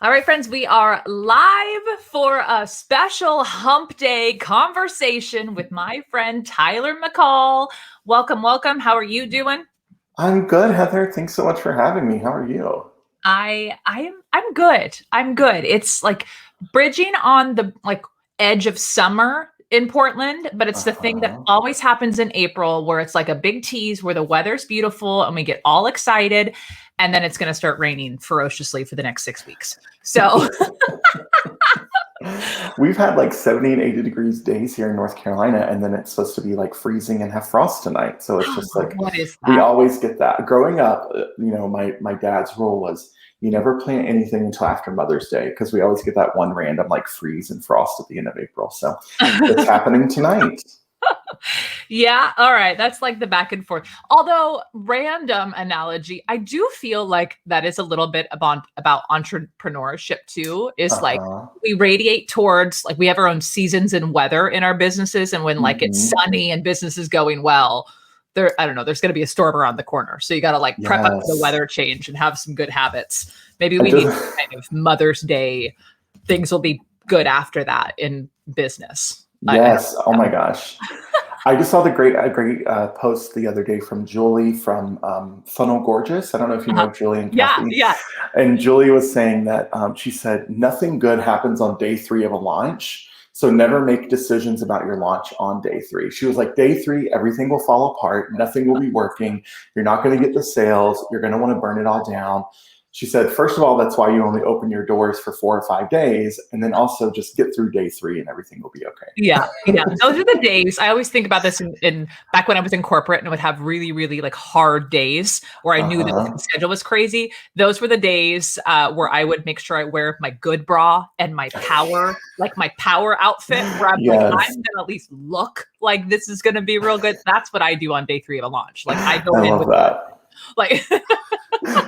All right, friends, we are live for a special hump day conversation with my friend Tyler McCall. Welcome, welcome. How are you doing? I'm good, Heather. Thanks so much for having me. How are you? I'm good. I'm good. It's like bridging on the edge of summer in Portland, but it's the thing that Uh-huh. always happens in April where it's like a big tease where the weather's beautiful and we get all excited, and then it's going to start raining ferociously for the next 6 weeks. So We've had like 70 and 80 degrees days here in North Carolina, and then it's supposed to be like freezing and have frost tonight. So it's just like what is we that? always get that. Growing up, my dad's rule was you never plant anything until after Mother's Day because we always get that one random like freeze and frost at the end of April. So it's happening tonight. Yeah, all right. That's like the back and forth. Although, random analogy, I do feel like that is a little bit about entrepreneurship too. Is like Uh-huh. we radiate towards like we have our own seasons and weather in our businesses, and when like it's Mhm. sunny and business is going well, I don't know, there's going to be a storm around the corner. So you got to like prep up for the Yes. weather change and have some good habits. Maybe I we need just kind of Mother's Day. Things will be good after that in business. I don't yes. Oh my gosh. I just saw a great post the other day from Julie from Funnel Gorgeous. I don't know if you know. know Julie and Yeah, Kathy. yeah. And Julie was saying that she said nothing good happens on day 3 of a launch. So never make decisions about your launch on day 3. She was like, day 3, everything will fall apart. Nothing will be working. You're not going to get the sales. You're going to want to burn it all down. She said, first of all, that's why you only open your doors for 4 or 5 days. And then also just get through day 3 and everything will be okay. Yeah, yeah. Those are the days. I always think about this in back when I was in corporate and would have really, really like hard days where I knew that the Uh-huh. schedule was crazy. Those were the days where I would make sure I wear my good bra and my power, like my power outfit, where I'm like, I'm Yes. gonna at least look like this is gonna be real good. That's what I do on day 3 of a launch. Like I go I in love with that. like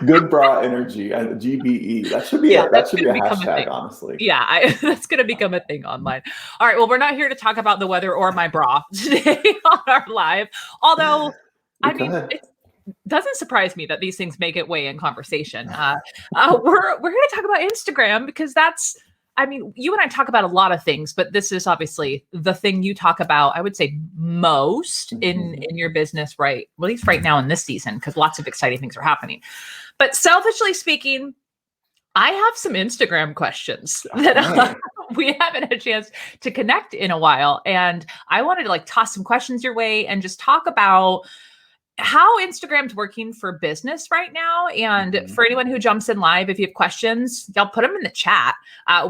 Good bra energy, GBE. That should be yeah, a that's that should be gonna a become a hashtag, thing. honestly. Yeah, that's going to become a thing online. All right. Well, we're not here to talk about the weather or my bra today on our live. Although, We I mean, could. it doesn't surprise me that these things make it way in conversation. We're here to talk about Instagram because that's. I mean, you and I talk about a lot of things, but this is obviously the thing you talk about. I would say most Mhm. in your business, right? At least right now in this season, because lots of exciting things are happening. But selfishly speaking, I have some Instagram questions that Okay. we haven't had a chance to connect in a while. And I wanted to like toss some questions your way and just talk about how Instagram's working for business right now. And Mhm. for anyone who jumps in live, if you have questions, y'all put them in the chat.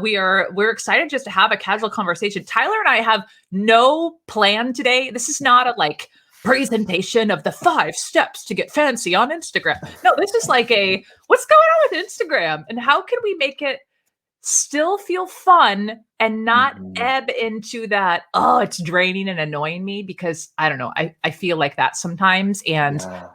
We're excited just to have a casual conversation. Tyler and I have no plan today. This is not a like presentation of the 5 steps to get fancy on Instagram. No, this is like a what's going on with Instagram and how can we make it still feel fun and not Mhm. ebb into that, oh, it's draining and annoying me because I don't know. I feel like that sometimes. And Yeah.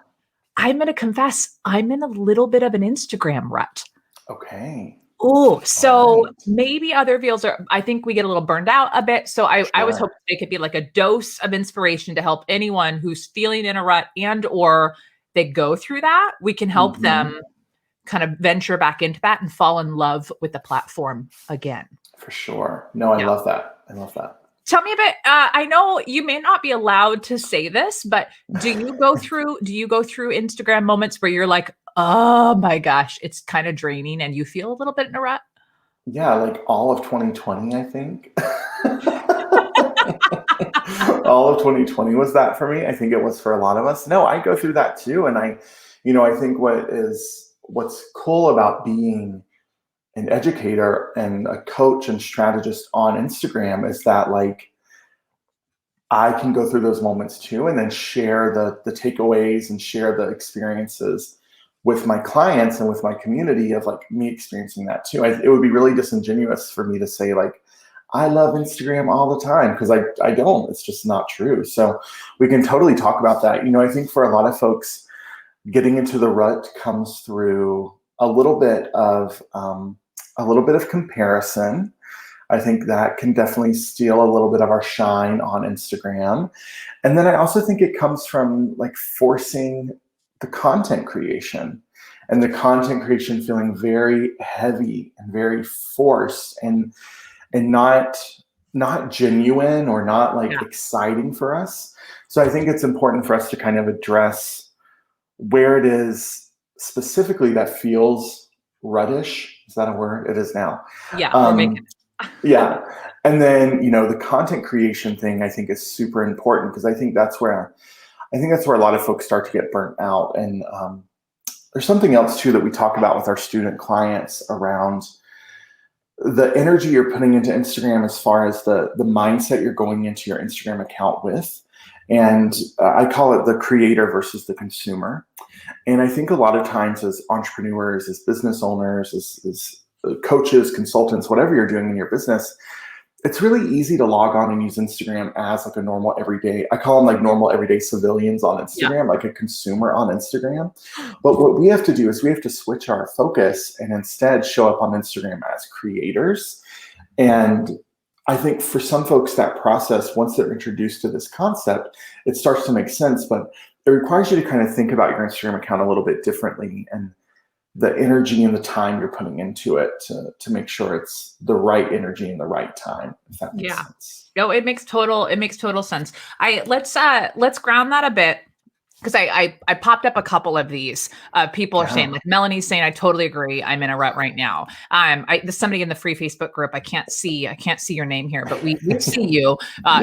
I'm going to confess, I'm in a little bit of an Instagram rut. Okay. Oh, All so right. maybe other reels are, I think we get a little burned out a bit. So I was hoping Sure. it could be like a dose of inspiration to help anyone who's feeling in a rut and or they go through that. We can help Mhm. them kind of venture back into that and fall in love with the platform again. For sure. No, I Yeah. love that. I love that. Tell me a bit. I know you may not be allowed to say this, but do you go through Instagram moments where you're like, oh my gosh, it's kind of draining and you feel a little bit in a rut? Yeah, like all of 2020, I think. All of 2020 was that for me. I think it was for a lot of us. No, I go through that too. And I think what's cool about being an educator and a coach and strategist on Instagram is that like I can go through those moments too and then share the takeaways and share the experiences with my clients and with my community of like me experiencing that too. It would be really disingenuous for me to say like I love Instagram all the time because I don't. It's just not true. So we can totally talk about that. I think for a lot of folks, getting into the rut comes through a little bit of comparison. I think that can definitely steal a little bit of our shine on Instagram. And then I also think it comes from like forcing the content creation. and the content creation feeling very heavy and very forced and not genuine or not like Yeah. exciting for us. So I think it's important for us to kind of address where it is specifically that feels ruddish. Is that a word? It is now. Yeah. We're making Yeah. And then, the content creation thing I think is super important, because I think that's where a lot of folks start to get burnt out. And there's something else too that we talk about with our student clients around the energy you're putting into Instagram, as far as the mindset you're going into your Instagram account with. And I call it the creator versus the consumer. And I think a lot of times as entrepreneurs, as business owners, as coaches, consultants, whatever you're doing in your business, it's really easy to log on and use Instagram as like a normal everyday, I call them like normal everyday civilians on Instagram, like a consumer on Instagram. But what we have to do is we have to switch our focus and instead show up on Instagram as creators. And I think for some folks, that process, once they're introduced to this concept, it starts to make sense, but it requires you to kind of think about your Instagram account a little bit differently, and the energy and the time you're putting into it to make sure it's the right energy and the right time, if that makes sense. No, it makes total sense. Let's ground that a bit, because I popped up a couple of these. People are saying, like Melanie's saying, I totally agree. I'm in a rut right now. There's somebody in the free Facebook group. I can't see your name here, but we see you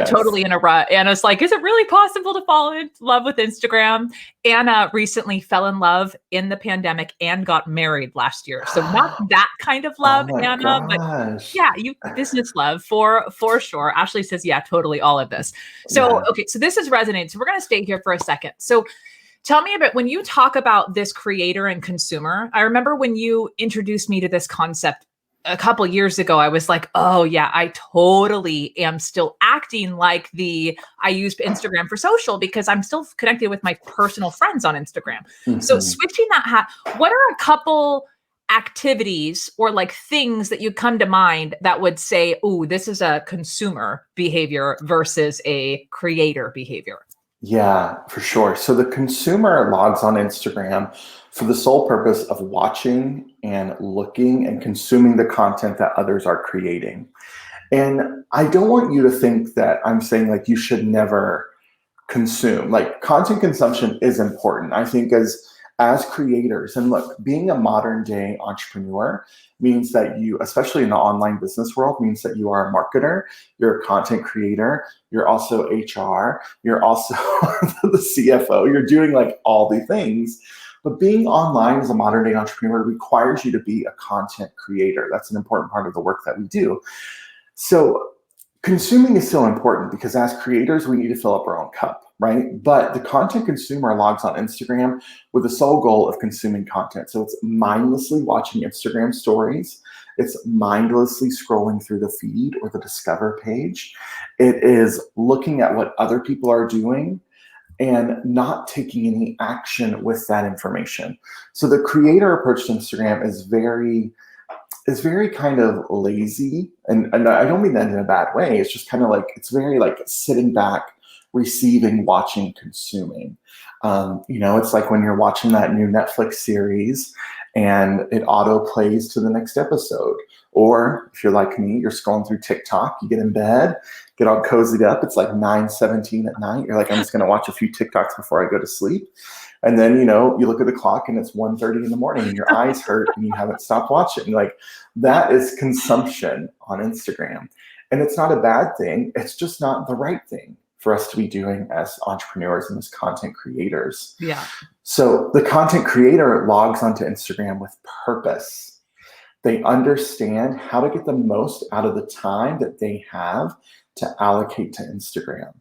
totally in a rut. Anna's like, is it really possible to fall in love with Instagram? Anna recently fell in love in the pandemic and got married last year. So not that kind of love, Anna, but yeah, you business love for sure. Ashley says, yeah, totally, all of this. So, okay, so this is resonating. So we're going to stay here for a second. So tell me a bit, when you talk about this creator and consumer, I remember when you introduced me to this concept a couple years ago, I was like, oh yeah, I totally am still acting like I use Instagram for social because I'm still connected with my personal friends on Instagram. Mm-hmm. So switching that hat, what are a couple activities or like things that you come to mind that would say, oh, this is a consumer behavior versus a creator behavior? Yeah, for sure. So the consumer logs on Instagram for the sole purpose of watching and looking and consuming the content that others are creating. And I don't want you to think that I'm saying like you should never consume. Like, content consumption is important. I think as creators, and look, being a modern day entrepreneur means that you, especially in the online business world, means that you are a marketer, you're a content creator, you're also HR, you're also the CFO, you're doing like all the things. But being online as a modern day entrepreneur requires you to be a content creator. That's an important part of the work that we do. So consuming is still important, because as creators, we need to fill up our own cup, right? But the content consumer logs on Instagram with the sole goal of consuming content. So it's mindlessly watching Instagram stories. It's mindlessly scrolling through the feed or the discover page. It is looking at what other people are doing and not taking any action with that information. So the creator approach to Instagram is very kind of lazy. And I don't mean that in a bad way. It's just kind of like, it's very like sitting back, receiving, watching, consuming. It's like when you're watching that new Netflix series and it auto plays to the next episode. Or if you're like me, you're scrolling through TikTok, you get in bed, get all cozied up. It's like 9:17 at night. You're like, I'm just going to watch a few TikToks before I go to sleep. And then, you look at the clock and it's 1:30 in the morning and your eyes hurt and you haven't stopped watching. Like, that is consumption on Instagram. And it's not a bad thing. It's just not the right thing for us to be doing as entrepreneurs and as content creators. Yeah. So the content creator logs onto Instagram with purpose. They understand how to get the most out of the time that they have to allocate to Instagram.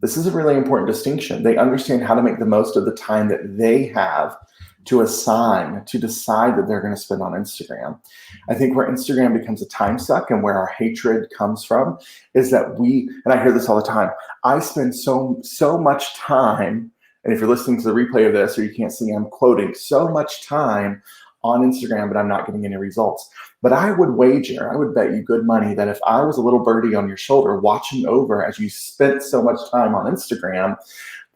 This is a really important distinction. They understand how to make the most of the time that they have to assign, to decide that they're going to spend on Instagram. I think where Instagram becomes a time suck and where our hatred comes from is that and I hear this all the time, I spend so much time, and if you're listening to the replay of this or you can't see, I'm quoting, so much time on Instagram, but I'm not getting any results. But I would bet you good money that if I was a little birdie on your shoulder watching over as you spent so much time on Instagram,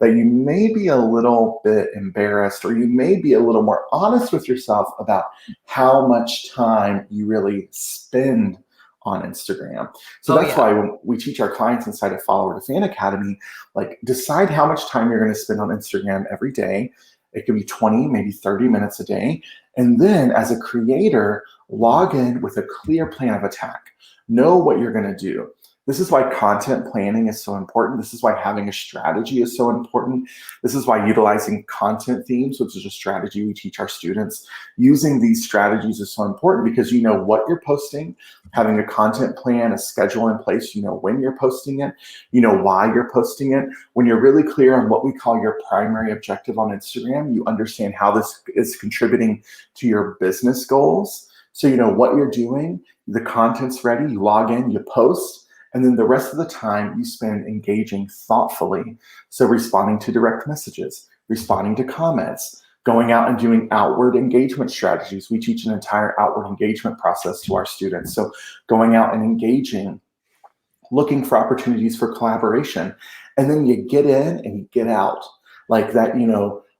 that you may be a little bit embarrassed, or you may be a little more honest with yourself about how much time you really spend on Instagram. So that's why when we teach our clients inside of Follower to Fan Academy, like, decide how much time you're going to spend on Instagram every day. It could be 20, maybe 30 minutes a day. And then as a creator, log in with a clear plan of attack. Know what you're going to do. This is why content planning is so important. This is why having a strategy is so important. This is why utilizing content themes, which is a strategy we teach our students, using these strategies is so important, because you know what you're posting, having a content plan, a schedule in place, you know when you're posting it, you know why you're posting it. When you're really clear on what we call your primary objective on Instagram, you understand how this is contributing to your business goals. So you know what you're doing, the content's ready, you log in, you post, and then the rest of the time you spend engaging thoughtfully. So responding to direct messages, responding to comments, going out and doing outward engagement strategies. We teach an entire outward engagement process to our students. So going out and engaging, looking for opportunities for collaboration. And then you get in and you get out. Like that,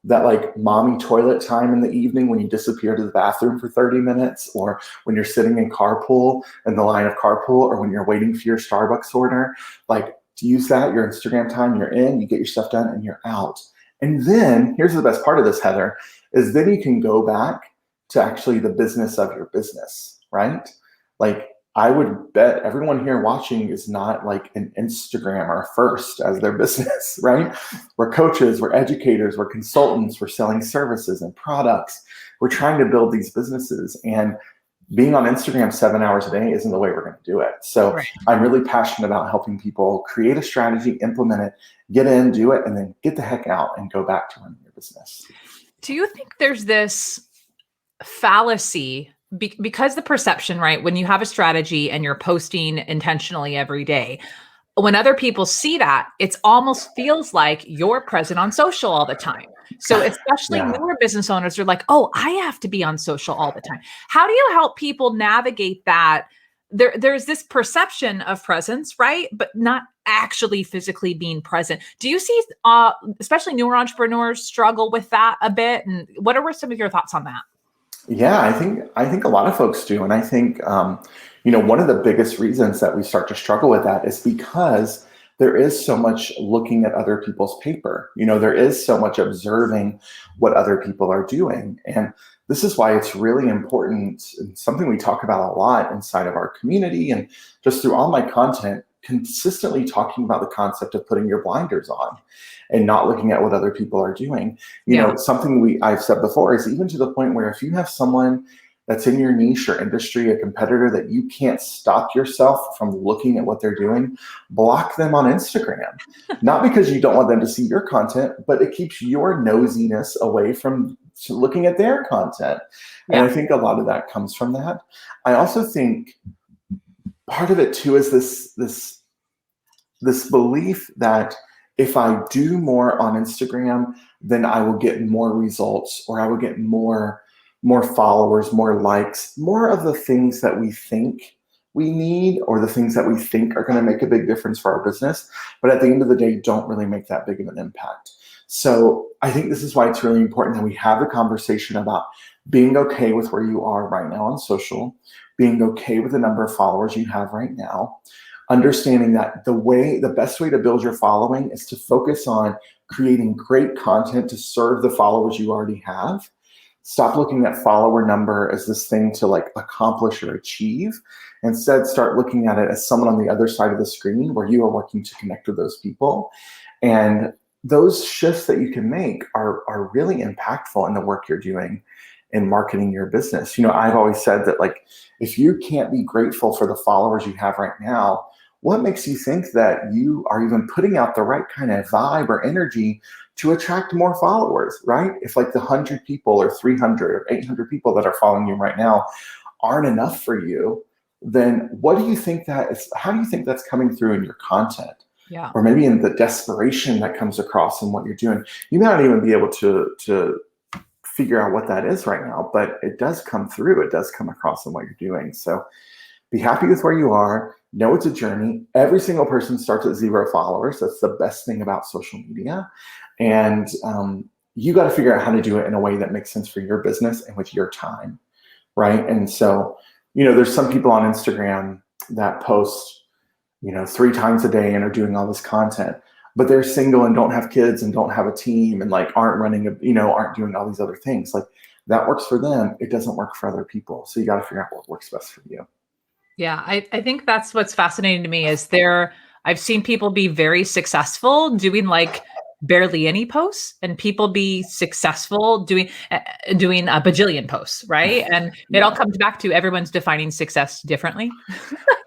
that like mommy toilet time in the evening when you disappear to the bathroom for 30 minutes, or when you're sitting in the line of carpool, or when you're waiting for your Starbucks order, like, to use that, your Instagram time, you're in, you get your stuff done, and you're out. And then here's the best part of this, Heather, is then you can go back to actually the business of your business, right? Like, I would bet everyone here watching is not like an Instagrammer first as their business, right? We're coaches, we're educators, we're consultants, we're selling services and products. We're trying to build these businesses, and being on Instagram 7 hours a day isn't the way we're going to do it. So I'm really passionate about helping people create a strategy, implement it, get in, do it, and then get the heck out and go back to running your business. Do you think there's this fallacy because the perception, right? When you have a strategy and you're posting intentionally every day, when other people see that, it almost feels like you're present on social all the time. So especially newer business owners are like, oh, I have to be on social all the time. How do you help people navigate that? There's this perception of presence, right? But not actually physically being present. Do you see, especially newer entrepreneurs struggle with that a bit? And what are some of your thoughts on that? Yeah, I think a lot of folks do. And I think, one of the biggest reasons that we start to struggle with that is because there is so much looking at other people's paper. There is so much observing what other people are doing. And this is why it's really important, and something we talk about a lot inside of our community and just through all my content, consistently talking about the concept of putting your blinders on and not looking at what other people are doing. Something I've said before is, even to the point where if you have someone that's in your niche or industry, a competitor that you can't stop yourself from looking at what they're doing, block them on Instagram. Not because you don't want them to see your content, but it keeps your nosiness away from looking at their content. And I think a lot of that comes from that. I also think part of it too is this belief that if I do more on Instagram, then I will get more results, or I will get more followers, more likes, more of the things that we think we need, or the things that we think are going to make a big difference for our business, but at the end of the day, don't really make that big of an impact. So I think this is why it's really important that we have a conversation about being okay with where you are right now on social, being okay with the number of followers you have right now, understanding that the best way to build your following is to focus on creating great content to serve the followers you already have. Stop looking at follower number as this thing to like accomplish or achieve. Instead, start looking at it as someone on the other side of the screen where you are working to connect with those people. And those shifts that you can make are really impactful in the work you're doing in marketing your business. I've always said that, like, if you can't be grateful for the followers you have right now, what makes you think that you are even putting out the right kind of vibe or energy to attract more followers, right? If like the 100 people or 300 or 800 people that are following you right now aren't enough for you, then what do you think that is? How do you think that's coming through in your content? Yeah. Or maybe in the desperation that comes across in what you're doing. You may not even be able to figure out what that is right now, but it does come through. It does come across in what you're doing. So be happy with where you are. Know it's a journey. Every single person starts at 0 followers. That's the best thing about social media. And you got to figure out how to do it in a way that makes sense for your business and with your time, right? And so, there's some people on Instagram that post, 3 times a day and are doing all this content, but they're single and don't have kids and don't have a team and like aren't running, aren't doing all these other things. Like that works for them. It doesn't work for other people. So you got to figure out what works best for you. Yeah, I think that's what's fascinating to me is I've seen people be very successful doing like barely any posts and people be successful doing a bajillion posts, right? And it all comes back to everyone's defining success differently.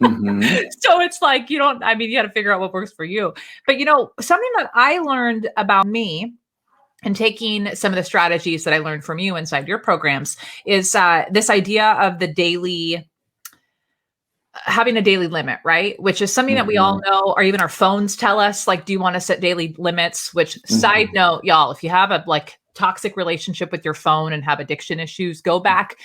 So it's like, you got to figure out what works for you. But something that I learned about me and taking some of the strategies that I learned from you inside your programs is this idea of having a daily limit, right? Which is something that we all know, or even our phones tell us, like, do you want to set daily limits? Which side note, y'all, if you have a like toxic relationship with your phone and have addiction issues, go back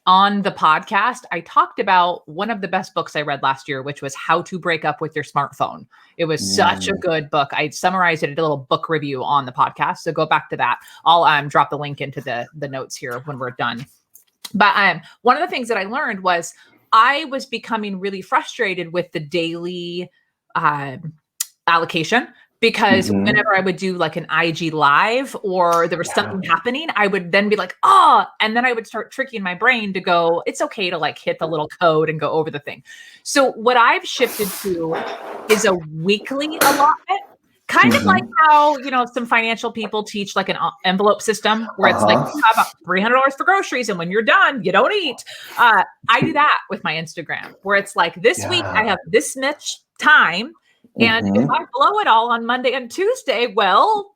on the podcast. I talked about one of the best books I read last year, which was How to Break Up with Your Smartphone. It was such a good book. I summarized it, I did a little book review on the podcast. So go back to that. I'll drop the link into the notes here when we're done. But one of the things that I learned was I was becoming really frustrated with the daily allocation because whenever I would do like an IG live or there was something happening, I would then be like, and then I would start tricking my brain to go, it's okay to like hit the little code and go over the thing. So what I've shifted to is a weekly allotment. Kind of like how, some financial people teach like an envelope system where it's like you have $300 for groceries and when you're done, you don't eat. I do that with my Instagram where it's like this week I have this much time. And if I blow it all on Monday and Tuesday, well,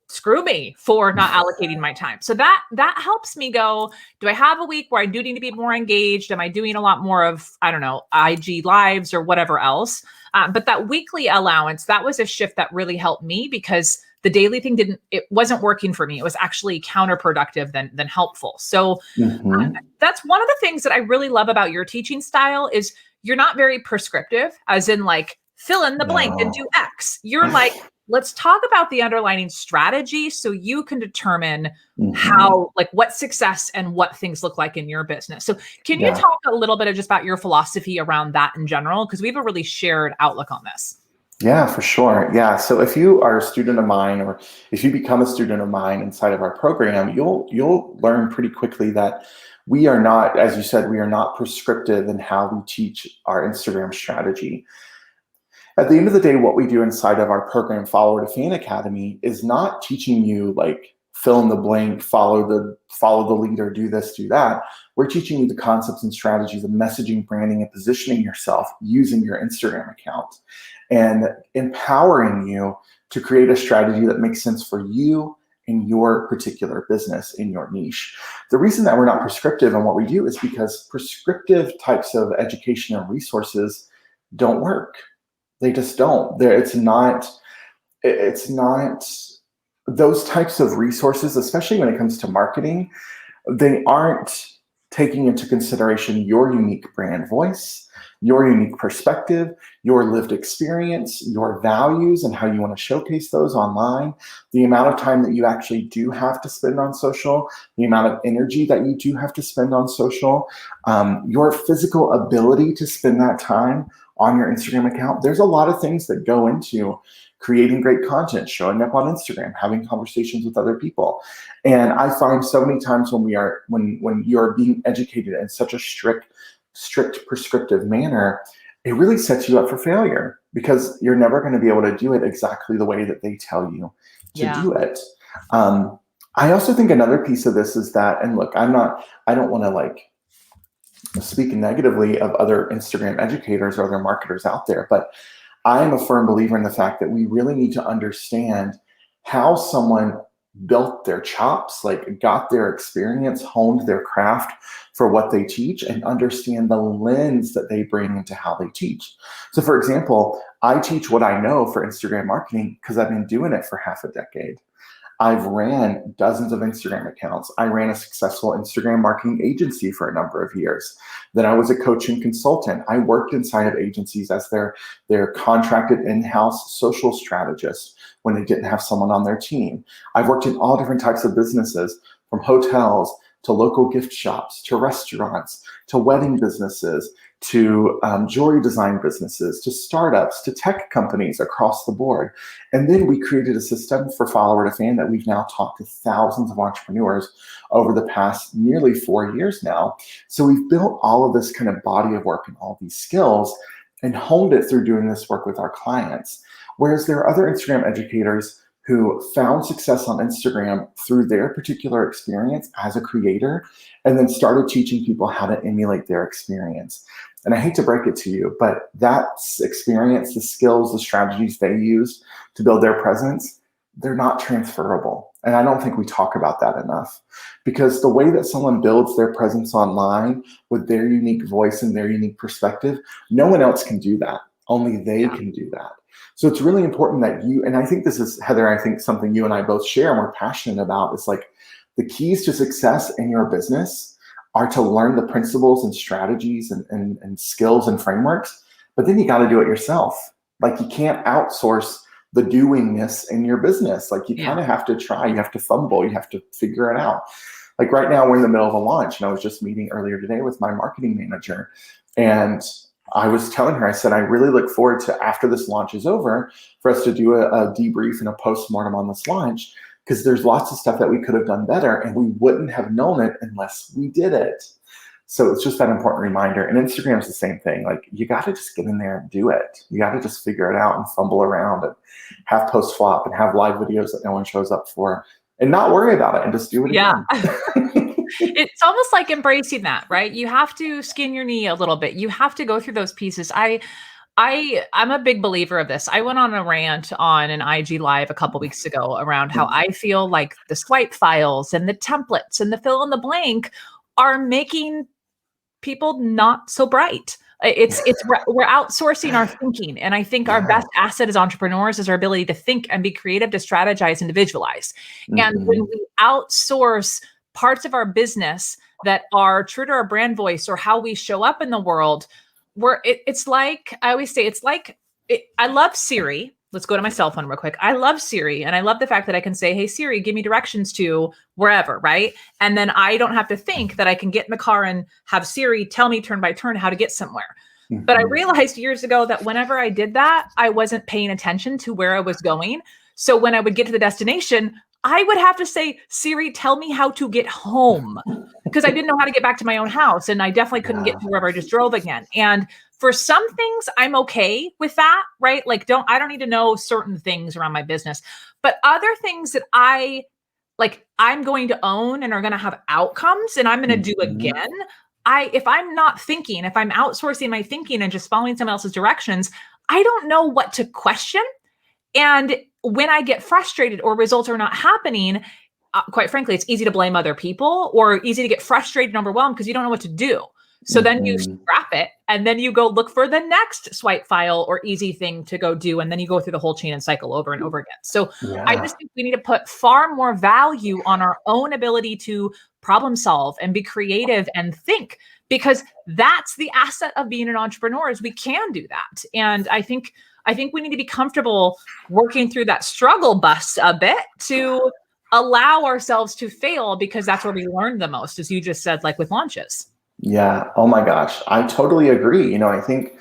screw me for not allocating my time. So that helps me go, do I have a week where I do need to be more engaged? Am I doing a lot more of, I don't know, IG lives or whatever else? But that weekly allowance, that was a shift that really helped me because the daily thing it wasn't working for me. It was actually counterproductive than helpful. So that's one of the things that I really love about your teaching style is you're not very prescriptive, as in like fill in the blank and do X. You're like, let's talk about the underlying strategy so you can determine how, like what success and what things look like in your business. So can you talk a little bit of just about your philosophy around that in general? Because we have a really shared outlook on this. Yeah, for sure. Yeah. So if you are a student of mine, or if you become a student of mine inside of our program, you'll learn pretty quickly that we are not, as you said, we are not prescriptive in how we teach our Instagram strategy. At the end of the day, what we do inside of our program, Follower to Fan Academy, is not teaching you like fill in the blank, follow the leader, do this, do that. We're teaching you the concepts and strategies of messaging, branding, and positioning yourself using your Instagram account and empowering you to create a strategy that makes sense for you in your particular business, in your niche. The reason that we're not prescriptive in what we do is because prescriptive types of education and resources don't work. They just don't. It's not those types of resources, especially when it comes to marketing, they aren't taking into consideration your unique brand voice, your unique perspective, your lived experience, your values, and how you want to showcase those online, the amount of time that you actually do have to spend on social, the amount of energy that you do have to spend on social, your physical ability to spend that time on your Instagram account. There's a lot of things that go into creating great content, showing up on Instagram, having conversations with other people. And I find so many times when you're being educated in such a strict prescriptive manner, it really sets you up for failure because you're never going to be able to do it exactly the way that they tell you to do it. I also think another piece of this is that, and look, I don't want to like speak negatively of other Instagram educators or other marketers out there, but I am a firm believer in the fact that we really need to understand how someone built their chops, like got their experience, honed their craft for what they teach, and understand the lens that they bring into how they teach. So for example, I teach what I know for Instagram marketing because I've been doing it for half a decade. I've ran dozens of Instagram accounts. I ran a successful Instagram marketing agency for a number of years. Then I was a coach and consultant. I worked inside of agencies as their contracted in-house social strategist when they didn't have someone on their team. I've worked in all different types of businesses, from hotels to local gift shops, to restaurants, to wedding businesses, to jewelry design businesses, to startups, to tech companies across the board. And then we created a system for follower to fan that we've now talked to thousands of entrepreneurs over the past nearly 4 years now. So we've built all of this kind of body of work and all these skills and honed it through doing this work with our clients. Whereas there are other Instagram educators who found success on Instagram through their particular experience as a creator, and then started teaching people how to emulate their experience. And I hate to break it to you, but that experience, the skills, the strategies they used to build their presence, they're not transferable. And I don't think we talk about that enough, because the way that someone builds their presence online with their unique voice and their unique perspective, no one else can do that. Only they can do that. So it's really important that you, and I think this is, Heather, I think something you and I both share and we're passionate about, is like the keys to success in your business are to learn the principles and strategies and skills and frameworks, but then you got to do it yourself. Like, you can't outsource the doingness in your business. Like, you kind of have to try, you have to fumble, you have to figure it out. Like right now we're in the middle of a launch, and I was just meeting earlier today with my marketing manager, and I was telling her, I said, I really look forward to, after this launch is over, for us to do a debrief and a postmortem on this launch, because there's lots of stuff that we could have done better, and we wouldn't have known it unless we did it. So it's just that important reminder. And Instagram's the same thing. Like, you got to just get in there and do it. You got to just figure it out and fumble around and have post flop and have live videos that no one shows up for, and not worry about it and just do it again. It's almost like embracing that, right? You have to skin your knee a little bit. You have to go through those pieces. I'm a big believer of this. I went on a rant on an IG live a couple weeks ago around how I feel like the swipe files and the templates and the fill in the blank are making people not so bright. We're outsourcing our thinking. And I think our best asset as entrepreneurs is our ability to think and be creative, to strategize and to visualize. And when we outsource parts of our business that are true to our brand voice or how we show up in the world, it's like, I always say, I love Siri. Let's go to my cell phone real quick. I love Siri, and I love the fact that I can say, hey, Siri, give me directions to wherever, right? And then I don't have to think that I can get in the car and have Siri tell me turn by turn how to get somewhere. But I realized years ago that whenever I did that, I wasn't paying attention to where I was going. So when I would get to the destination, I would have to say, Siri, tell me how to get home, because I didn't know how to get back to my own house. And I definitely couldn't get to wherever I just drove again. And for some things, I'm okay with that, right? Like, I don't need to know certain things around my business, but other things that I'm going to own and are going to have outcomes and I'm going to do again. If I'm not thinking, if I'm outsourcing my thinking and just following someone else's directions, I don't know what to question. And when I get frustrated or results are not happening, quite frankly, it's easy to blame other people or easy to get frustrated and overwhelmed because you don't know what to do. So then you scrap it and then you go look for the next swipe file or easy thing to go do. And then you go through the whole chain and cycle over and over again. So I just think we need to put far more value on our own ability to problem solve and be creative and think, because that's the asset of being an entrepreneur, is we can do that. And I think we need to be comfortable working through that struggle bus a bit to allow ourselves to fail, because that's where we learn the most, as you just said, like with launches. Yeah. Oh my gosh. I totally agree. I think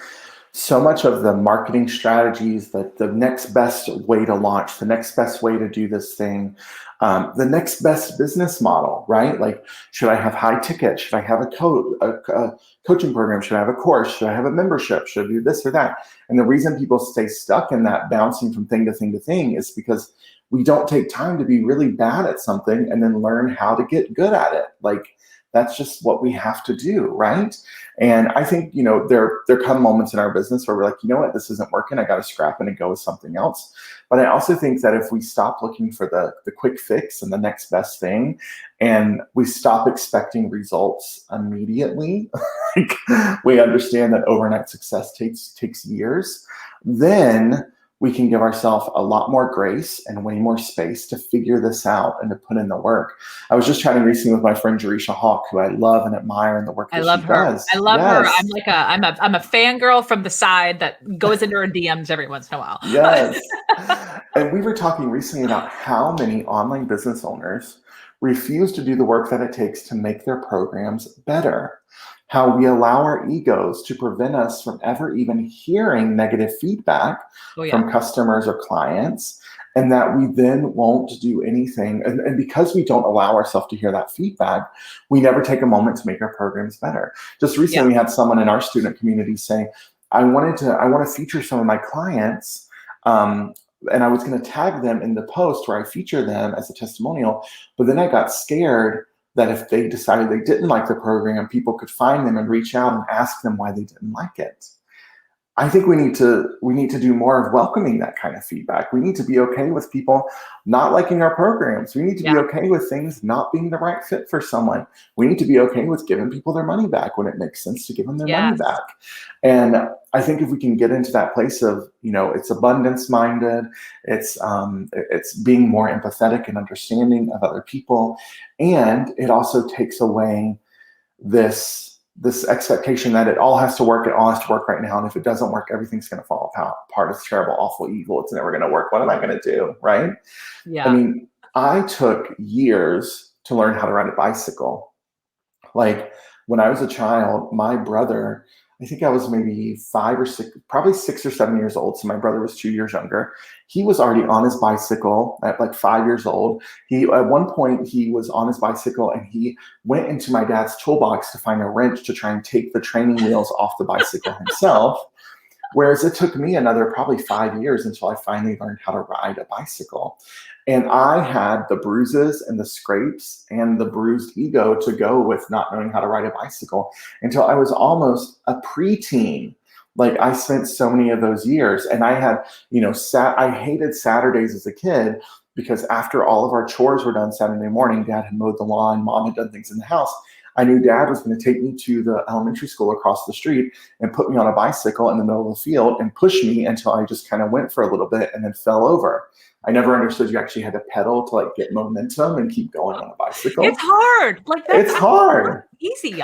so much of the marketing strategies, that the next best way to launch, the next best way to do this thing, the next best business model, right? Like, should I have high ticket? Should I have a coaching program? Should I have a course? Should I have a membership? Should I do this or that? And the reason people stay stuck in that bouncing from thing to thing to thing is because we don't take time to be really bad at something and then learn how to get good at it. Like, that's just what we have to do, right? And I think, there come moments in our business where we're like, you know what, this isn't working. I got to scrap it and go with something else. But I also think that if we stop looking for the quick fix and the next best thing, and we stop expecting results immediately, like we understand that overnight success takes years, then we can give ourselves a lot more grace and way more space to figure this out and to put in the work. I was just chatting recently with my friend Jerisha Hawk, who I love and admire in the work I that she love her. does. I love her. Yes. I'm a fangirl from the side that goes into her DMs every once in a while. Yes. And we were talking recently about how many online business owners refuse to do the work that it takes to make their programs better. How we allow our egos to prevent us from ever even hearing negative feedback Oh yeah. from customers or clients, and that we then won't do anything. And because we don't allow ourselves to hear that feedback, we never take a moment to make our programs better. Just recently, we had someone in our student community say, I want to feature some of my clients. And I was going to tag them in the post where I feature them as a testimonial. But then I got scared that if they decided they didn't like the program, people could find them and reach out and ask them why they didn't like it. I think we need to do more of welcoming that kind of feedback. We need to be okay with people not liking our programs. We need to be okay with things not being the right fit for someone. We need to be okay with giving people their money back when it makes sense to give them their money back. And I think if we can get into that place of, it's abundance minded, it's being more empathetic and understanding of other people, and it also takes away this expectation that it all has to work right now. And if it doesn't work, everything's going to fall apart. It's terrible, awful, evil. It's never going to work. What am I going to do? Right? Yeah. I mean, I took years to learn how to ride a bicycle. Like when I was a child, my brother, I think I was maybe 5 or 6, probably 6 or 7 years old. So my brother was 2 years younger. He was already on his bicycle at like 5 years old. At one point he was on his bicycle and he went into my dad's toolbox to find a wrench to try and take the training wheels off the bicycle himself. Whereas it took me another probably 5 years until I finally learned how to ride a bicycle. And I had the bruises and the scrapes and the bruised ego to go with not knowing how to ride a bicycle until I was almost a preteen. Like I spent so many of those years, and I had, I hated Saturdays as a kid because after all of our chores were done Saturday morning, Dad had mowed the lawn, Mom had done things in the house. I knew Dad was going to take me to the elementary school across the street and put me on a bicycle in the middle of the field and push me until I just kind of went for a little bit and then fell over. I never understood you actually had to pedal to like get momentum and keep going on a bicycle. It's hard. It's hard. Easy.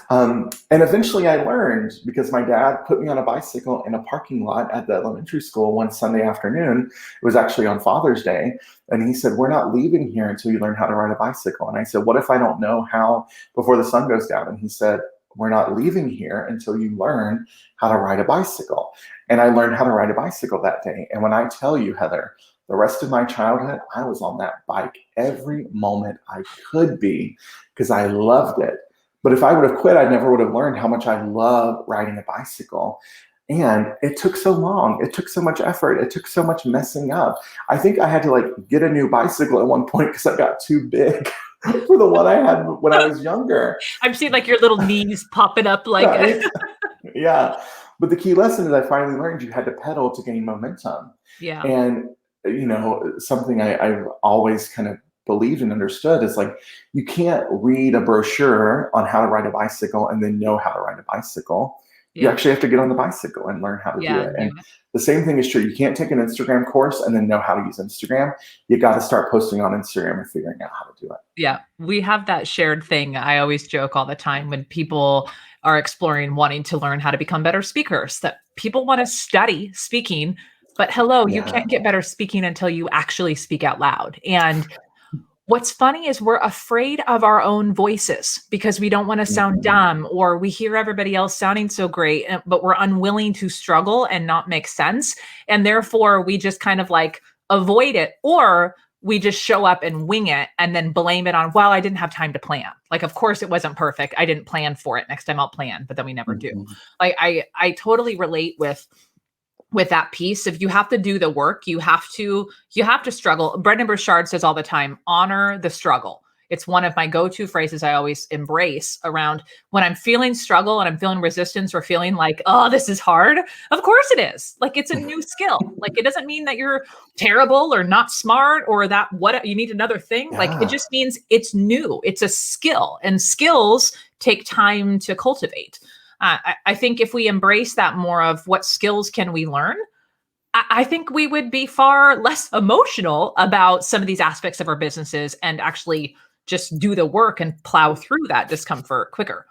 And eventually I learned because my dad put me on a bicycle in a parking lot at the elementary school one Sunday afternoon. It was actually on Father's Day. And he said, we're not leaving here until you learn how to ride a bicycle. And I said, what if I don't know how before the sun goes down? And he said, we're not leaving here until you learn how to ride a bicycle. And I learned how to ride a bicycle that day. And when I tell you, Heather, the rest of my childhood, I was on that bike every moment I could be because I loved it. But if I would have quit, I never would have learned how much I love riding a bicycle. And it took so long. It took so much effort. It took so much messing up. I think I had to get a new bicycle at one point because I got too big for the one I had when I was younger. I've seen your little knees popping up Right? Yeah. But the key lesson is I finally learned you had to pedal to gain momentum. Yeah. And, something I've always kind of believed and understood is you can't read a brochure on how to ride a bicycle and then know how to ride a bicycle. You actually have to get on the bicycle and learn how to do it. And the same thing is true. You can't take an Instagram course and then know how to use Instagram. You got to start posting on Instagram and figuring out how to do it. Yeah. We have that shared thing. I always joke all the time when people are exploring wanting to learn how to become better speakers, that people want to study speaking, but you can't get better speaking until you actually speak out loud. And what's funny is we're afraid of our own voices because we don't want to sound dumb, or we hear everybody else sounding so great, but we're unwilling to struggle and not make sense. And therefore we just kind of avoid it, or we just show up and wing it and then blame it on, well, I didn't have time to plan. Of course it wasn't perfect. I didn't plan for it. Next time I'll plan, but then we never do. I totally relate with that piece. If you have to do the work, you have to struggle. Brendan Burchard says all the time, honor the struggle. It's one of my go-to phrases I always embrace around when I'm feeling struggle and I'm feeling resistance or feeling oh, this is hard. Of course it is. It's a new skill. It doesn't mean that you're terrible or not smart or that what you need another thing. It just means it's new. It's a skill, and skills take time to cultivate. I think if we embrace that more of what skills can we learn, I think we would be far less emotional about some of these aspects of our businesses and actually just do the work and plow through that discomfort quicker.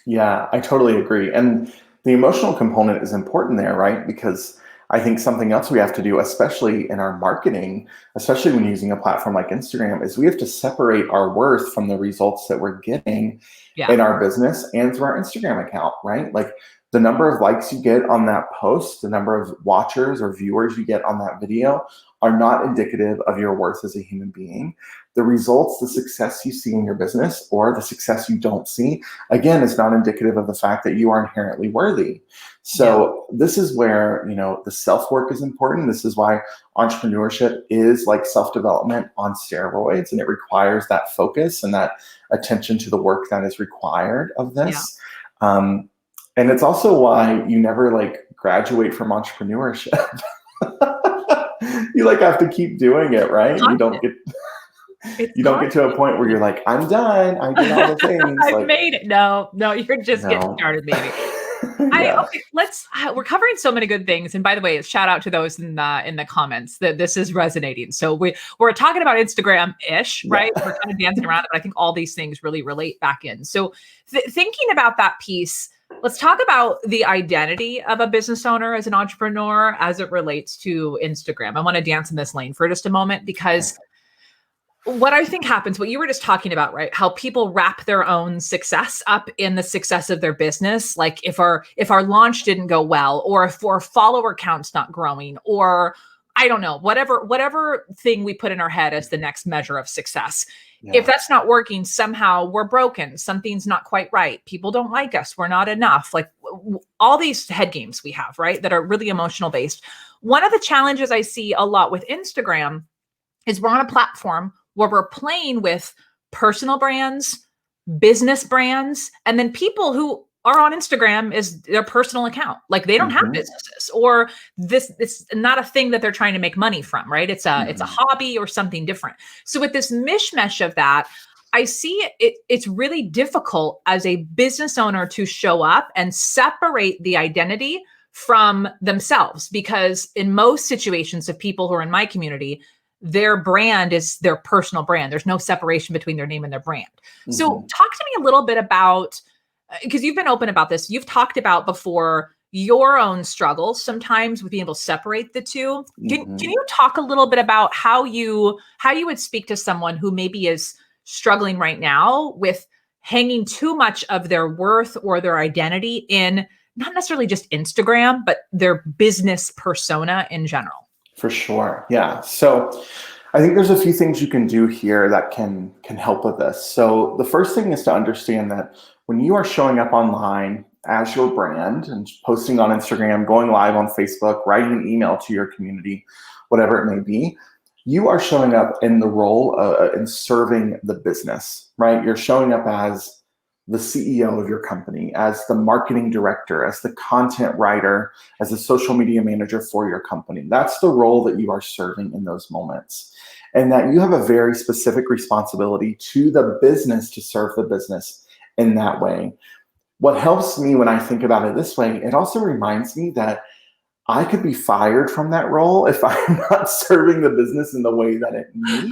Yeah, I totally agree. And the emotional component is important there, right? Because I think something else we have to do, especially in our marketing, especially when using a platform like Instagram, is we have to separate our worth from the results that we're getting Yeah. in our business and through our Instagram account, right? Like the number of likes you get on that post, the number of watchers or viewers you get on that video are not indicative of your worth as a human being. The results, the success you see in your business or the success you don't see, again, is not indicative of the fact that you are inherently worthy. So this is where, the self-work is important. This is why entrepreneurship is like self-development on steroids, and it requires that focus and that attention to the work that is required of this. And it's also why you never like graduate from entrepreneurship. You like have to keep doing it, right? You don't get to a point where you're like, I'm done. I did all the things. I've made it. No, you're just getting started, baby. Yeah. Okay, we're covering so many good things. And by the way, shout out to those in the comments that this is resonating. So we're talking about Instagram-ish, right? We're kind of dancing around it, but I think all these things really relate back in. So thinking about that piece, let's talk about the identity of a business owner as an entrepreneur as it relates to Instagram. I want to dance in this lane for just a moment because what I think happens, what you were just talking about, right? How people wrap their own success up in the success of their business. Like if our launch didn't go well, or if our follower count's not growing, or I don't know, whatever thing we put in our head as the next measure of success. Yeah. If that's not working, somehow we're broken. Something's not quite right. People don't like us. We're not enough. Like all these head games we have, right? That are really emotional based. One of the challenges I see a lot with Instagram is we're on a platform where we're playing with personal brands, business brands, and then people who are on Instagram is their personal account. Like they don't have businesses, or it's not a thing that they're trying to make money from, right? It's a hobby or something different. So with this mishmash of that, I see it's really difficult as a business owner to show up and separate the identity from themselves, because in most situations of people who are in my community, their brand is their personal brand. There's no separation between their name and their brand. So talk to me a little bit about, because you've been open about this. You've talked about before your own struggles sometimes with being able to separate the two. Can you talk a little bit about how you would speak to someone who maybe is struggling right now with hanging too much of their worth or their identity in not necessarily just Instagram, but their business persona in general? For sure. Yeah. So I think there's a few things you can do here that can help with this. So the first thing is to understand that when you are showing up online as your brand and posting on Instagram, going live on Facebook, writing an email to your community, whatever it may be, you are showing up in the role in serving the business, right? You're showing up as the CEO of your company, as the marketing director, as the content writer, as a social media manager for your company. That's the role that you are serving in those moments. And that you have a very specific responsibility to the business to serve the business in that way. What helps me when I think about it this way, it also reminds me that I could be fired from that role if I'm not serving the business in the way that it needs.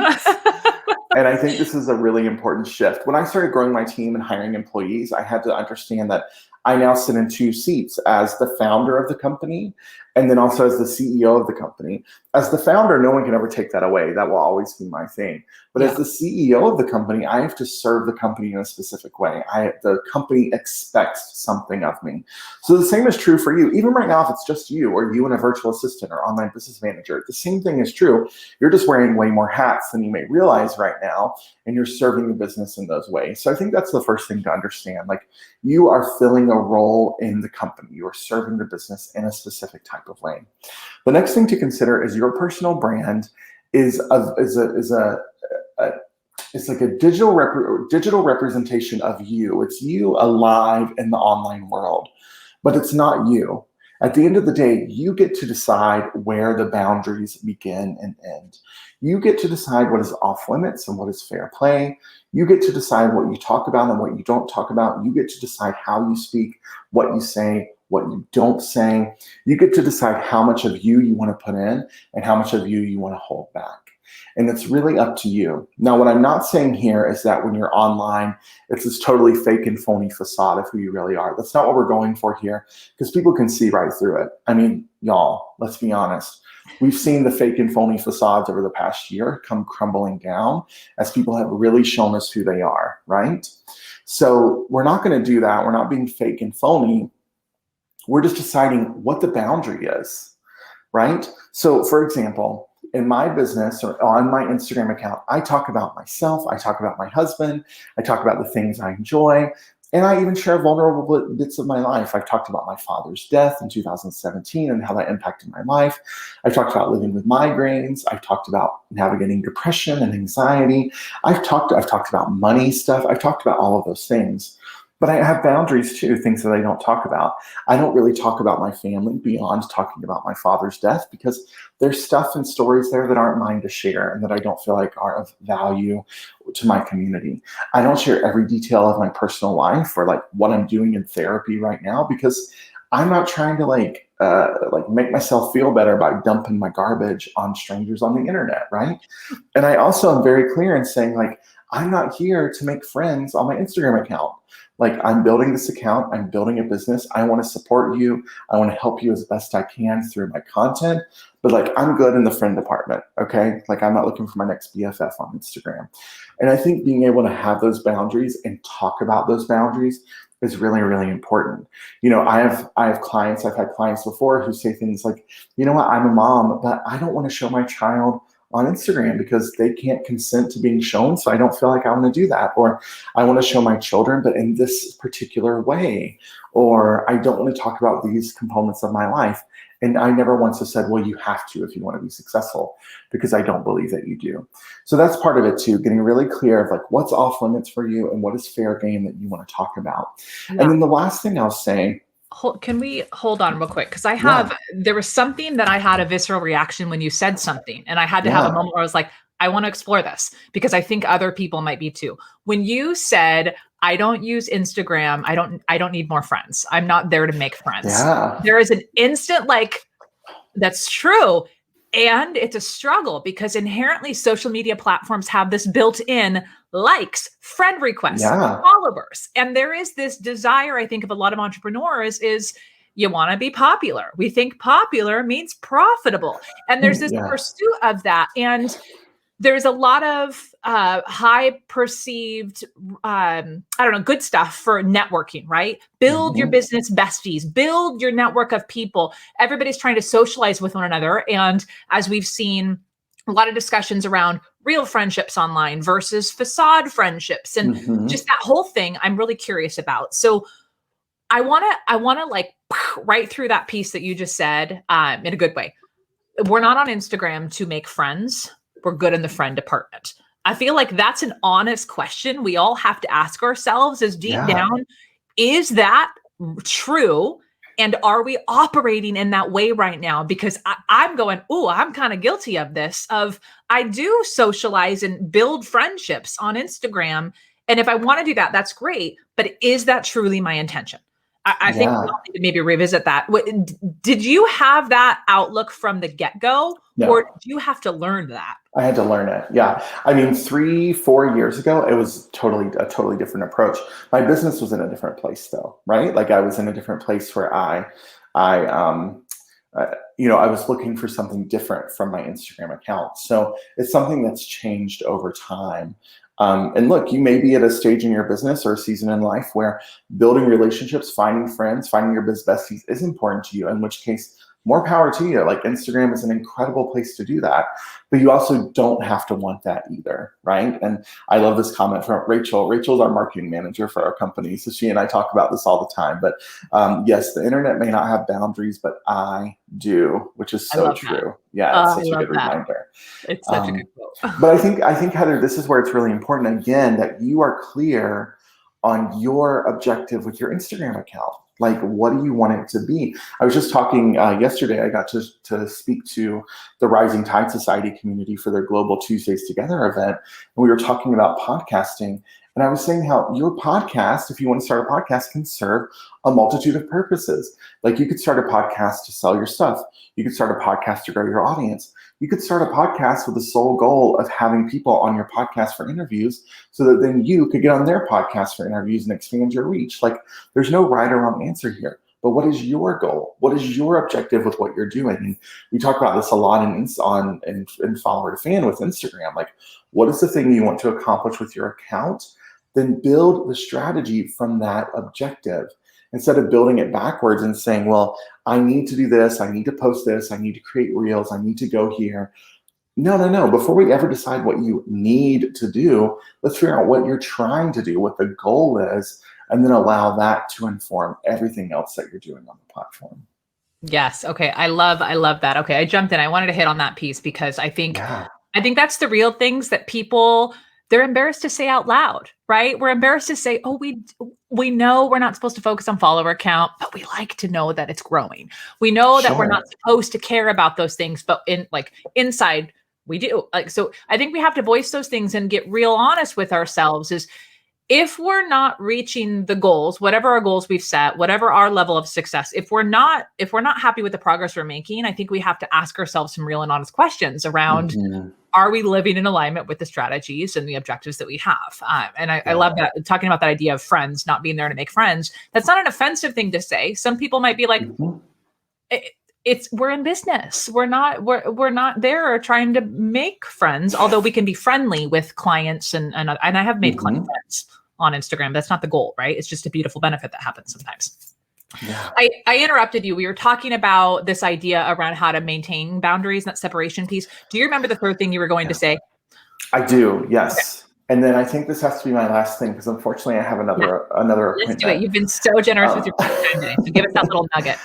And I think this is a really important shift. When I started growing my team and hiring employees, I had to understand that I now sit in two seats, as the founder of the company and then also as the CEO of the company. As the founder, no one can ever take that away. That will always be my thing. But as the CEO of the company, I have to serve the company in a specific way. The company expects something of me. So the same is true for you. Even right now, if it's just you or you and a virtual assistant or online business manager, the same thing is true. You're just wearing way more hats than you may realize right now, and you're serving the business in those ways. So I think that's the first thing to understand. Like, you are filling a role in the company. You are serving the business in a specific type of way. The next thing to consider is your personal brand is like a digital representation of you. It's you alive in the online world, but it's not you. At the end of the day, you get to decide where the boundaries begin and end. You get to decide what is off limits and what is fair play. You get to decide what you talk about and what you don't talk about. You get to decide how you speak, what you say, what you don't say. You get to decide how much of you want to put in and how much of you want to hold back. And it's really up to you. Now, what I'm not saying here is that when you're online, it's this totally fake and phony facade of who you really are. That's not what we're going for here, because people can see right through it. I mean, y'all, let's be honest. We've seen the fake and phony facades over the past year come crumbling down as people have really shown us who they are, right? So we're not going to do that. We're not being fake and phony. We're just deciding what the boundary is, right? So for example, in my business or on my Instagram account, I talk about myself, I talk about my husband, I talk about the things I enjoy, and I even share vulnerable bits of my life. I've talked about my father's death in 2017 and how that impacted my life. I've talked about living with migraines. I've talked about navigating depression and anxiety. I've talked about money stuff. I've talked about all of those things. But I have boundaries too, things that I don't talk about. I don't really talk about my family beyond talking about my father's death, because there's stuff and stories there that aren't mine to share and that I don't feel like are of value to my community. I don't share every detail of my personal life or like what I'm doing in therapy right now, because I'm not trying to like make myself feel better by dumping my garbage on strangers on the internet, right? And I also am very clear in saying, like, I'm not here to make friends on my Instagram account. Like, I'm building this account, I'm building a business. I want to support you. I want to help you as best I can through my content, but like, I'm good in the friend department, okay? Like, I'm not looking for my next BFF on Instagram. And I think being able to have those boundaries and talk about those boundaries is really, really important. You know, I have clients, I've had clients before who say things like, you know what, I'm a mom, but I don't want to show my child on Instagram because they can't consent to being shown. So I don't feel like I want to do that. Or I want to show my children, but in this particular way. Or I don't want to talk about these components of my life. And I never once have said, well, you have to if you want to be successful, because I don't believe that you do. So that's part of it too, getting really clear of like what's off limits for you and what is fair game that you want to talk about. Yeah. And then the last thing I'll say, can we hold on real quick? Because there was something that I had a visceral reaction when you said something, and I had to have a moment where I was like, I want to explore this because I think other people might be too. When you said, I don't use Instagram, I don't need more friends. I'm not there to make friends. Yeah. There is an instant like, that's true. And it's a struggle because inherently social media platforms have this built-in likes, friend requests, followers. And there is this desire, I think, of a lot of entrepreneurs is you want to be popular. We think popular means profitable. And there's this pursuit of that. And there's a lot of high perceived, good stuff for networking, right? Build your business besties, build your network of people. Everybody's trying to socialize with one another. And as we've seen, a lot of discussions around real friendships online versus facade friendships and just that whole thing I'm really curious about. So I want to like right through that piece that you just said in a good way. We're not on Instagram to make friends. We're good in the friend department. I feel like that's an honest question we all have to ask ourselves is deep down, is that true? And are we operating in that way right now? Because I'm going, I'm kind of guilty of this, I do socialize and build friendships on Instagram. And if I want to do that, that's great. But is that truly my intention? I think we all need to maybe revisit that. Did you have that outlook from the get-go? No. Or did you have to learn that? I had to learn it. Yeah. I mean, 3-4 years ago, it was a totally different approach. My business was in a different place though, right? Like I was in a different place where I was looking for something different from my Instagram account. So it's something that's changed over time. And look, you may be at a stage in your business or a season in life where building relationships, finding friends, finding your biz besties is important to you, in which case, more power to you. Like Instagram is an incredible place to do that, but you also don't have to want that either, right? And I love this comment from Rachel. Rachel's our marketing manager for our company. So she and I talk about this all the time, but yes, the internet may not have boundaries, but I do, which is so true. That. Yeah, it's such a good reminder. It's such a good quote. But I think Heather, this is where it's really important again, that you are clear on your objective with your Instagram account. Like, what do you want it to be? I was just talking yesterday. I got to speak to the Rising Tide Society community for their Global Tuesdays Together event. And we were talking about podcasting. And I was saying how your podcast, if you want to start a podcast, can serve a multitude of purposes. Like, you could start a podcast to sell your stuff. You could start a podcast to grow your audience. You could start a podcast with the sole goal of having people on your podcast for interviews so that then you could get on their podcast for interviews and expand your reach. Like, there's no right or wrong answer here. But what is your goal? What is your objective with what you're doing? And we talk about this a lot in follower to fan with Instagram. Like, what is the thing you want to accomplish with your account? Then build the strategy from that objective, instead of building it backwards and saying, well, I need to do this, I need to post this, I need to create reels, I need to go here. No. Before we ever decide what you need to do, let's figure out what you're trying to do, what the goal is, and then allow that to inform everything else that you're doing on the platform. Yes. Okay. I love that. Okay. I jumped in. I wanted to hit on that piece because I think that's the real things that people, they're embarrassed to say out loud, right? We're embarrassed to say, oh, we know we're not supposed to focus on follower count, but we like to know that it's growing. We know that we're not supposed to care about those things, but inside we do. Like, so I think we have to voice those things and get real honest with ourselves is, if we're not reaching the goals, whatever our goals we've set, whatever our level of success, if we're not happy with the progress we're making, I think we have to ask ourselves some real and honest questions around, are we living in alignment with the strategies and the objectives that we have? I love that, talking about that idea of friends, not being there to make friends. That's not an offensive thing to say. Some people might be like, we're in business. We're not there trying to make friends, although we can be friendly with clients and I have made client friends on Instagram. That's not the goal, right? It's just a beautiful benefit that happens sometimes. Yeah. I interrupted you. We were talking about this idea around how to maintain boundaries, that separation piece. Do you remember the third thing you were going to say? I do, yes. Okay. And then I think this has to be my last thing because unfortunately I have another appointment. Let's do it. You've been so generous with your time today. So give us that little nugget.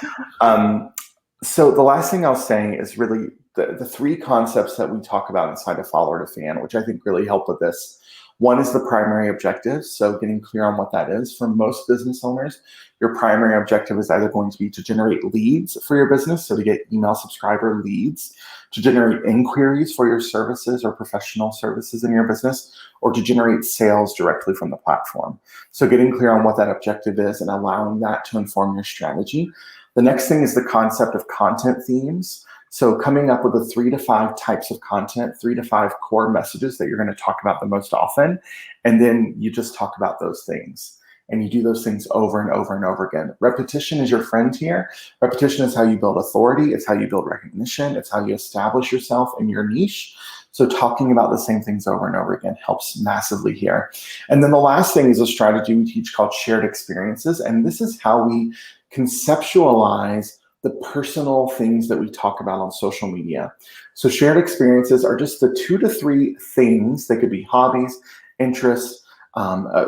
So the last thing I'll say is really the three concepts that we talk about inside of Follower to Fan, which I think really help with this. One is the primary objective. So getting clear on what that is. For most business owners, your primary objective is either going to be to generate leads for your business, so to get email subscriber leads, to generate inquiries for your services or professional services in your business, or to generate sales directly from the platform. So getting clear on what that objective is and allowing that to inform your strategy. The next thing is the concept of content themes. So coming up with the 3 to 5 types of content, 3 to 5 core messages that you're going to talk about the most often. And then you just talk about those things. And you do those things over and over and over again. Repetition is your friend here. Repetition is how you build authority. It's how you build recognition. It's how you establish yourself in your niche. So talking about the same things over and over again helps massively here. And then the last thing is a strategy we teach called shared experiences. And this is how we conceptualize the personal things that we talk about on social media. So shared experiences are just the 2 to 3 things. They could be hobbies, interests,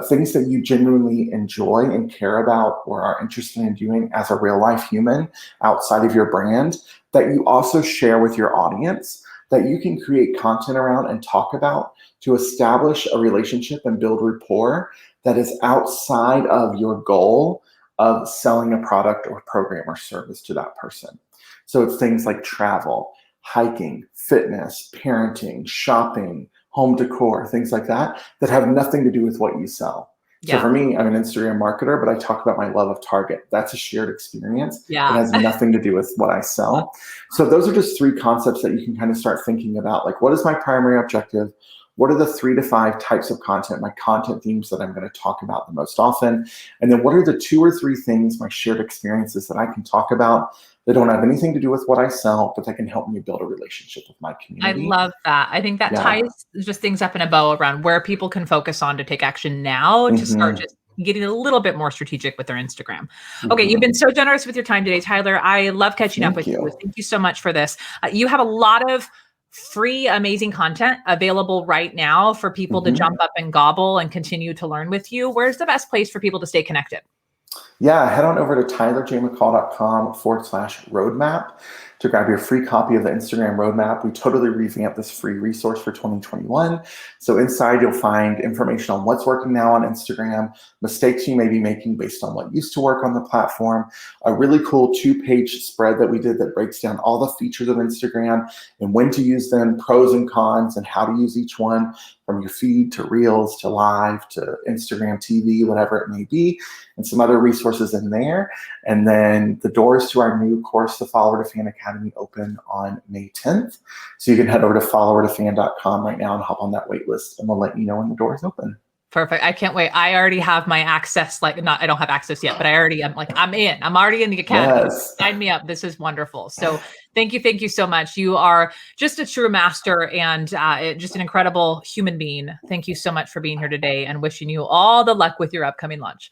things that you genuinely enjoy and care about or are interested in doing as a real life human outside of your brand that you also share with your audience, that you can create content around and talk about to establish a relationship and build rapport that is outside of your goal of selling a product or program or service to that person. So it's things like travel, hiking, fitness, parenting, shopping, home decor, things like that have nothing to do with what you sell. Yeah. So for me, I'm an Instagram marketer, but I talk about my love of Target. That's a shared experience. Yeah. It has nothing to do with what I sell. So those are just 3 concepts that you can kind of start thinking about. Like, what is my primary objective? What are the 3 to 5 types of content, my content themes that I'm going to talk about the most often? And then what are the 2 or 3 things, my shared experiences that I can talk about that don't have anything to do with what I sell, but that can help me build a relationship with my community? I love that. I think that ties just things up in a bow around where people can focus on to take action now to start just getting a little bit more strategic with their Instagram. Okay, you've been so generous with your time today, Tyler. I love catching up with you. Thank you so much for this. You have a lot of free, amazing content available right now for people to jump up and gobble and continue to learn with you. Where's the best place for people to stay connected? Yeah, head on over to tylerjmccall.com/roadmap. to grab your free copy of the Instagram roadmap. We totally revamped this free resource for 2021. So inside you'll find information on what's working now on Instagram, mistakes you may be making based on what used to work on the platform, a really cool 2-page spread that we did that breaks down all the features of Instagram and when to use them, pros and cons, and how to use each one, from your feed to Reels to Live to Instagram TV, whatever it may be, and some other resources in there. And then the doors to our new course, the Follower to Fan Academy, open on May 10th. So you can head over to followertofan.com right now and hop on that wait list, and we'll let you know when the doors open. Perfect. I can't wait. I already have my access. I don't have access yet, but I already am I'm in. I'm already in the academy. Yes. Sign me up. This is wonderful. So thank you so much. You are just a true master and just an incredible human being. Thank you so much for being here today, and wishing you all the luck with your upcoming launch.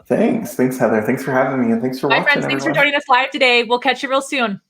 Thanks, Heather. Thanks for having me, and thanks for watching, friends. Thanks for joining us live today. We'll catch you real soon.